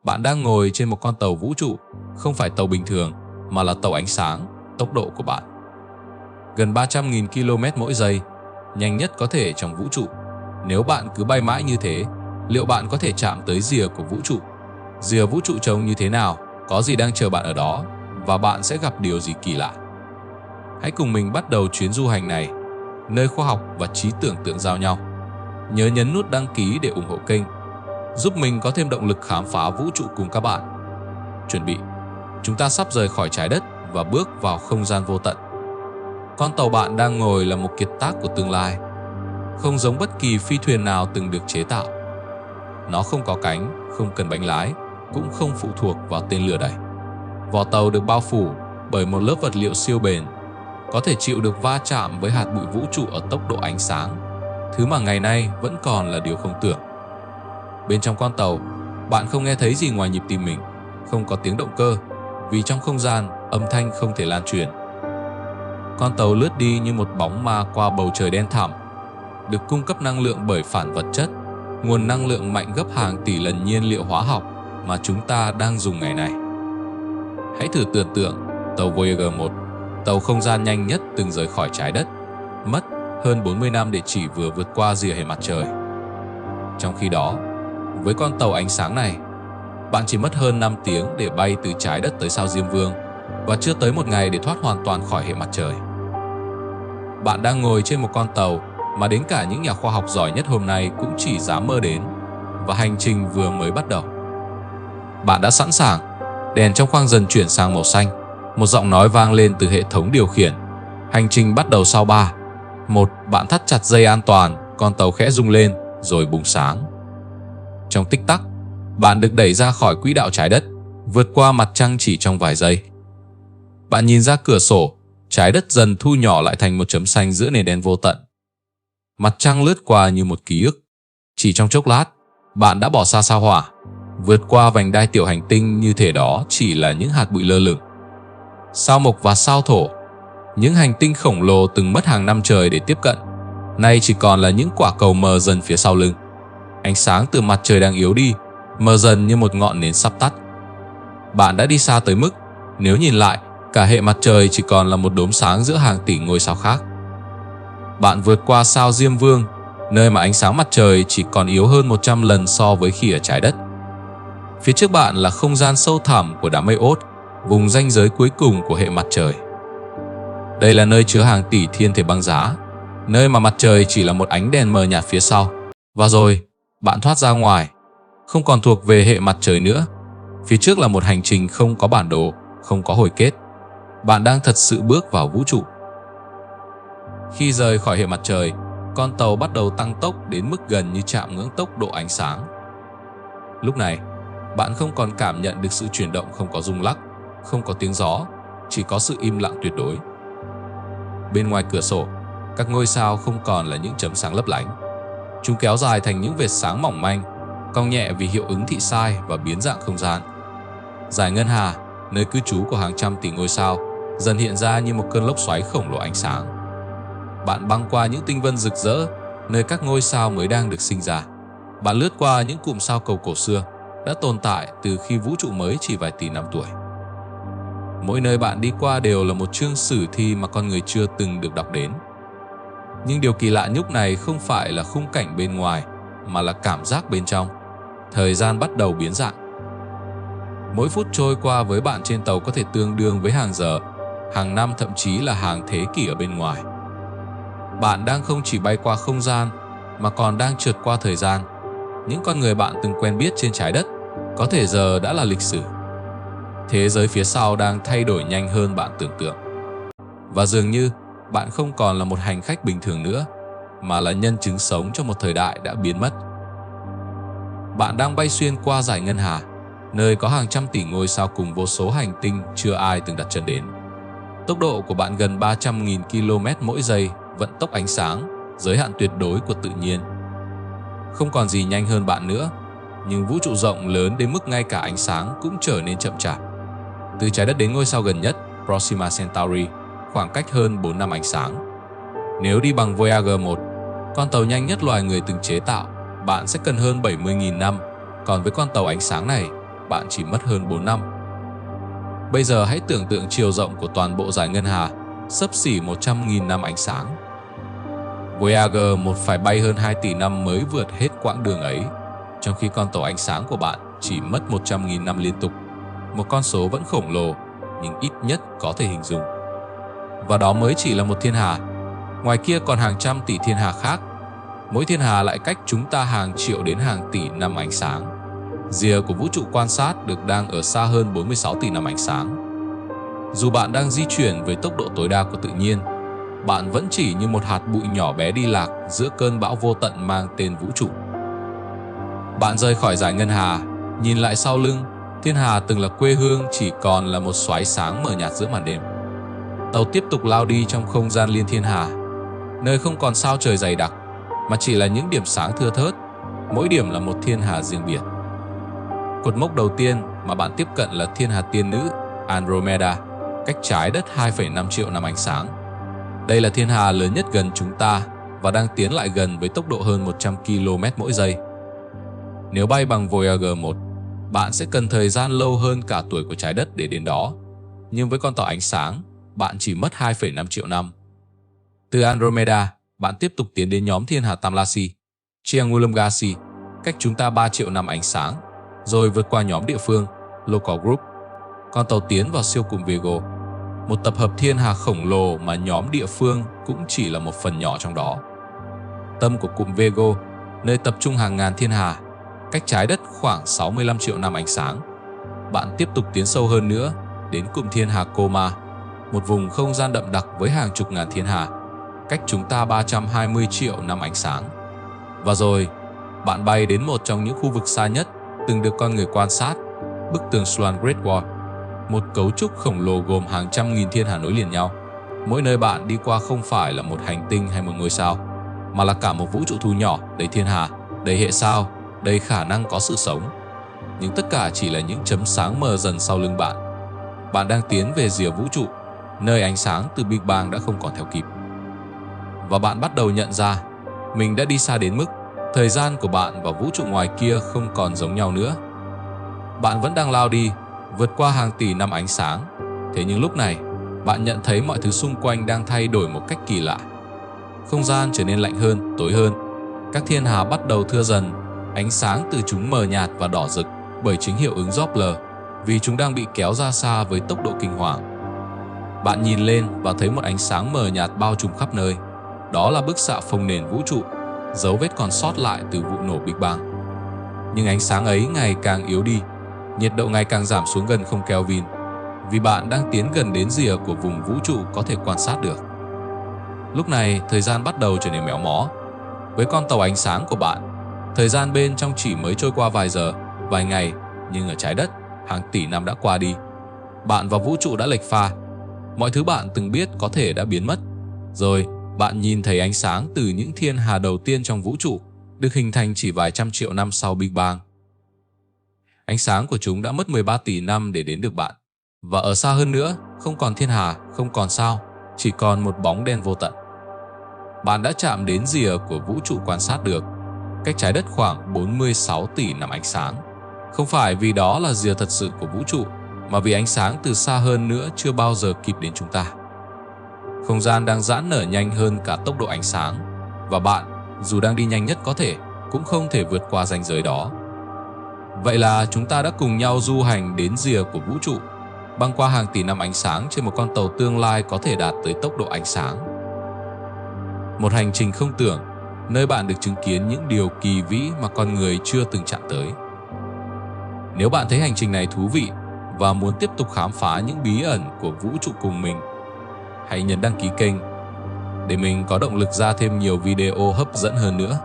Bạn đang ngồi trên một con tàu vũ trụ, không phải tàu bình thường, mà là tàu ánh sáng, tốc độ của bạn. Gần 300.000 km mỗi giây, nhanh nhất có thể trong vũ trụ. Nếu bạn cứ bay mãi như thế, liệu bạn có thể chạm tới rìa của vũ trụ? Rìa vũ trụ trông như thế nào? Có gì đang chờ bạn ở đó? Và bạn sẽ gặp điều gì kỳ lạ? Hãy cùng mình bắt đầu chuyến du hành này, nơi khoa học và trí tưởng tượng giao nhau. Nhớ nhấn nút đăng ký để ủng hộ kênh, giúp mình có thêm động lực khám phá vũ trụ cùng các bạn. Chuẩn bị, chúng ta sắp rời khỏi trái đất và bước vào không gian vô tận. Con tàu bạn đang ngồi là một kiệt tác của tương lai, không giống bất kỳ phi thuyền nào từng được chế tạo. Nó không có cánh, không cần bánh lái, cũng không phụ thuộc vào tên lửa đẩy. Vỏ tàu được bao phủ bởi một lớp vật liệu siêu bền, có thể chịu được va chạm với hạt bụi vũ trụ ở tốc độ ánh sáng, thứ mà ngày nay vẫn còn là điều không tưởng. Bên trong con tàu, bạn không nghe thấy gì ngoài nhịp tim mình, không có tiếng động cơ, vì trong không gian, âm thanh không thể lan truyền. Con tàu lướt đi như một bóng ma qua bầu trời đen thẳm, được cung cấp năng lượng bởi phản vật chất, nguồn năng lượng mạnh gấp hàng tỷ lần nhiên liệu hóa học mà chúng ta đang dùng ngày nay. Hãy thử tưởng tượng tàu Voyager 1, tàu không gian nhanh nhất từng rời khỏi trái đất, mất hơn 40 năm để chỉ vừa vượt qua rìa hệ mặt trời. Trong khi đó, với con tàu ánh sáng này, bạn chỉ mất hơn 5 tiếng để bay từ trái đất tới sao Diêm Vương và chưa tới một ngày để thoát hoàn toàn khỏi hệ mặt trời. Bạn đang ngồi trên một con tàu mà đến cả những nhà khoa học giỏi nhất hôm nay cũng chỉ dám mơ đến, và hành trình vừa mới bắt đầu. Bạn đã sẵn sàng. Đèn trong khoang dần chuyển sang màu xanh. Một giọng nói vang lên từ hệ thống điều khiển. Hành trình bắt đầu sau 3, 1. Bạn thắt chặt dây an toàn, con tàu khẽ rung lên rồi bùng sáng. Trong tích tắc, bạn được đẩy ra khỏi quỹ đạo trái đất, vượt qua mặt trăng chỉ trong vài giây. Bạn nhìn ra cửa sổ, trái đất dần thu nhỏ lại thành một chấm xanh giữa nền đen vô tận. Mặt trăng lướt qua như một ký ức. Chỉ trong chốc lát, bạn đã bỏ xa sao Hỏa, vượt qua vành đai tiểu hành tinh như thể đó chỉ là những hạt bụi lơ lửng. Sao Mộc và sao Thổ, những hành tinh khổng lồ từng mất hàng năm trời để tiếp cận, nay chỉ còn là những quả cầu mờ dần phía sau lưng. Ánh sáng từ mặt trời đang yếu đi, mờ dần như một ngọn nến sắp tắt. Bạn đã đi xa tới mức, nếu nhìn lại, cả hệ mặt trời chỉ còn là một đốm sáng giữa hàng tỷ ngôi sao khác. Bạn vượt qua sao Diêm Vương, nơi mà ánh sáng mặt trời chỉ còn yếu hơn 100 lần so với khi ở trái đất. Phía trước bạn là không gian sâu thẳm của đám mây Oort, vùng ranh giới cuối cùng của hệ mặt trời. Đây là nơi chứa hàng tỷ thiên thể băng giá, nơi mà mặt trời chỉ là một ánh đèn mờ nhạt phía sau. Và rồi, bạn thoát ra ngoài, không còn thuộc về hệ mặt trời nữa. Phía trước là một hành trình không có bản đồ, không có hồi kết. Bạn đang thật sự bước vào vũ trụ. Khi rời khỏi hệ mặt trời, con tàu bắt đầu tăng tốc đến mức gần như chạm ngưỡng tốc độ ánh sáng. Lúc này, bạn không còn cảm nhận được sự chuyển động không có rung lắc, không có tiếng gió, chỉ có sự im lặng tuyệt đối. Bên ngoài cửa sổ, các ngôi sao không còn là những chấm sáng lấp lánh. Chúng kéo dài thành những vệt sáng mỏng manh, cong nhẹ vì hiệu ứng thị sai và biến dạng không gian. Dải ngân hà, nơi cư trú của hàng trăm tỷ ngôi sao, dần hiện ra như một cơn lốc xoáy khổng lồ ánh sáng. Bạn băng qua những tinh vân rực rỡ, nơi các ngôi sao mới đang được sinh ra. Bạn lướt qua những cụm sao cầu cổ xưa, đã tồn tại từ khi vũ trụ mới chỉ vài tỷ năm tuổi. Mỗi nơi bạn đi qua đều là một chương sử thi mà con người chưa từng được đọc đến. Nhưng điều kỳ lạ nhúc này không phải là khung cảnh bên ngoài, mà là cảm giác bên trong. Thời gian bắt đầu biến dạng. Mỗi phút trôi qua với bạn trên tàu có thể tương đương với hàng giờ, hàng năm, thậm chí là hàng thế kỷ ở bên ngoài. Bạn đang không chỉ bay qua không gian, mà còn đang trượt qua thời gian. Những con người bạn từng quen biết trên trái đất có thể giờ đã là lịch sử. Thế giới phía sau đang thay đổi nhanh hơn bạn tưởng tượng. Và dường như bạn không còn là một hành khách bình thường nữa, mà là nhân chứng sống cho một thời đại đã biến mất. Bạn đang bay xuyên qua dải ngân hà, nơi có hàng trăm tỷ ngôi sao cùng vô số hành tinh chưa ai từng đặt chân đến. Tốc độ của bạn gần 300.000 km mỗi giây, vận tốc ánh sáng, giới hạn tuyệt đối của tự nhiên. Không còn gì nhanh hơn bạn nữa, nhưng vũ trụ rộng lớn đến mức ngay cả ánh sáng cũng trở nên chậm chạp. Từ trái đất đến ngôi sao gần nhất, Proxima Centauri, khoảng cách hơn 4 năm ánh sáng. Nếu đi bằng Voyager 1, con tàu nhanh nhất loài người từng chế tạo, bạn sẽ cần hơn 70.000 năm, còn với con tàu ánh sáng này, bạn chỉ mất hơn 4 năm. Bây giờ hãy tưởng tượng chiều rộng của toàn bộ dải ngân hà xấp xỉ 100.000 năm ánh sáng. Voyager 1 phải bay hơn 2 tỷ năm mới vượt hết quãng đường ấy, trong khi con tàu ánh sáng của bạn chỉ mất 100.000 năm liên tục. Một con số vẫn khổng lồ, nhưng ít nhất có thể hình dung. Và đó mới chỉ là một thiên hà. Ngoài kia còn hàng trăm tỷ thiên hà khác. Mỗi thiên hà lại cách chúng ta hàng triệu đến hàng tỷ năm ánh sáng. Rìa của vũ trụ quan sát được đang ở xa hơn 46 tỷ năm ánh sáng. Dù bạn đang di chuyển với tốc độ tối đa của tự nhiên, bạn vẫn chỉ như một hạt bụi nhỏ bé đi lạc giữa cơn bão vô tận mang tên vũ trụ. Bạn rời khỏi dải ngân hà, nhìn lại sau lưng, thiên hà từng là quê hương chỉ còn là một xoáy sáng mờ nhạt giữa màn đêm. Tàu tiếp tục lao đi trong không gian liên thiên hà, nơi không còn sao trời dày đặc, mà chỉ là những điểm sáng thưa thớt, mỗi điểm là một thiên hà riêng biệt. Cột mốc đầu tiên mà bạn tiếp cận là thiên hà tiên nữ Andromeda, cách trái đất 2,5 triệu năm ánh sáng. Đây là thiên hà lớn nhất gần chúng ta và đang tiến lại gần với tốc độ hơn 100 km mỗi giây. Nếu bay bằng Voyager 1, bạn sẽ cần thời gian lâu hơn cả tuổi của trái đất để đến đó. Nhưng với con tàu ánh sáng, bạn chỉ mất 2,5 triệu năm. Từ Andromeda, bạn tiếp tục tiến đến nhóm thiên hà Tam Lassi, Triangulum-Gazi, cách chúng ta 3 triệu năm ánh sáng, rồi vượt qua nhóm địa phương, Local Group. Con tàu tiến vào siêu cụm Virgo, một tập hợp thiên hà khổng lồ mà nhóm địa phương cũng chỉ là một phần nhỏ trong đó. Tâm của cụm Virgo, nơi tập trung hàng ngàn thiên hà, cách trái đất khoảng 65 triệu năm ánh sáng. Bạn tiếp tục tiến sâu hơn nữa đến cụm thiên hà Coma, một vùng không gian đậm đặc với hàng chục ngàn thiên hà, cách chúng ta 320 triệu năm ánh sáng. Và rồi, bạn bay đến một trong những khu vực xa nhất từng được con người quan sát, bức tường Swan Great Wall, một cấu trúc khổng lồ gồm hàng trăm nghìn thiên hà nối liền nhau. Mỗi nơi bạn đi qua không phải là một hành tinh hay một ngôi sao, mà là cả một vũ trụ thu nhỏ đầy thiên hà, đầy hệ sao, đầy khả năng có sự sống. Nhưng tất cả chỉ là những chấm sáng mờ dần sau lưng bạn. Bạn đang tiến về rìa vũ trụ, nơi ánh sáng từ Big Bang đã không còn theo kịp. Và bạn bắt đầu nhận ra mình đã đi xa đến mức thời gian của bạn và vũ trụ ngoài kia không còn giống nhau nữa. Bạn vẫn đang lao đi, vượt qua hàng tỷ năm ánh sáng. Thế nhưng lúc này, bạn nhận thấy mọi thứ xung quanh đang thay đổi một cách kỳ lạ. Không gian trở nên lạnh hơn, tối hơn. Các thiên hà bắt đầu thưa dần, ánh sáng từ chúng mờ nhạt và đỏ rực bởi chính hiệu ứng Doppler, vì chúng đang bị kéo ra xa với tốc độ kinh hoàng. Bạn nhìn lên và thấy một ánh sáng mờ nhạt bao trùm khắp nơi. Đó là bức xạ phồng nền vũ trụ, dấu vết còn sót lại từ vụ nổ Big Bang. Nhưng ánh sáng ấy ngày càng yếu đi, nhiệt độ ngày càng giảm xuống gần 0 Kelvin, vì bạn đang tiến gần đến rìa của vùng vũ trụ có thể quan sát được. Lúc này, thời gian bắt đầu trở nên méo mó. Với con tàu ánh sáng của bạn, thời gian bên trong chỉ mới trôi qua vài giờ, vài ngày, nhưng ở trái đất, hàng tỷ năm đã qua đi. Bạn và vũ trụ đã lệch pha. Mọi thứ bạn từng biết có thể đã biến mất. Rồi, bạn nhìn thấy ánh sáng từ những thiên hà đầu tiên trong vũ trụ, được hình thành chỉ vài trăm triệu năm sau Big Bang. Ánh sáng của chúng đã mất 13 tỷ năm để đến được bạn. Và ở xa hơn nữa, không còn thiên hà, không còn sao, chỉ còn một bóng đen vô tận. Bạn đã chạm đến rìa của vũ trụ quan sát được, cách trái đất khoảng 46 tỷ năm ánh sáng. Không phải vì đó là rìa thật sự của vũ trụ, mà vì ánh sáng từ xa hơn nữa chưa bao giờ kịp đến chúng ta. Không gian đang giãn nở nhanh hơn cả tốc độ ánh sáng, và bạn, dù đang đi nhanh nhất có thể, cũng không thể vượt qua ranh giới đó. Vậy là chúng ta đã cùng nhau du hành đến rìa của vũ trụ, băng qua hàng tỷ năm ánh sáng trên một con tàu tương lai có thể đạt tới tốc độ ánh sáng. Một hành trình không tưởng, nơi bạn được chứng kiến những điều kỳ vĩ mà con người chưa từng chạm tới. Nếu bạn thấy hành trình này thú vị và muốn tiếp tục khám phá những bí ẩn của vũ trụ cùng mình, hãy nhấn đăng ký kênh để mình có động lực ra thêm nhiều video hấp dẫn hơn nữa.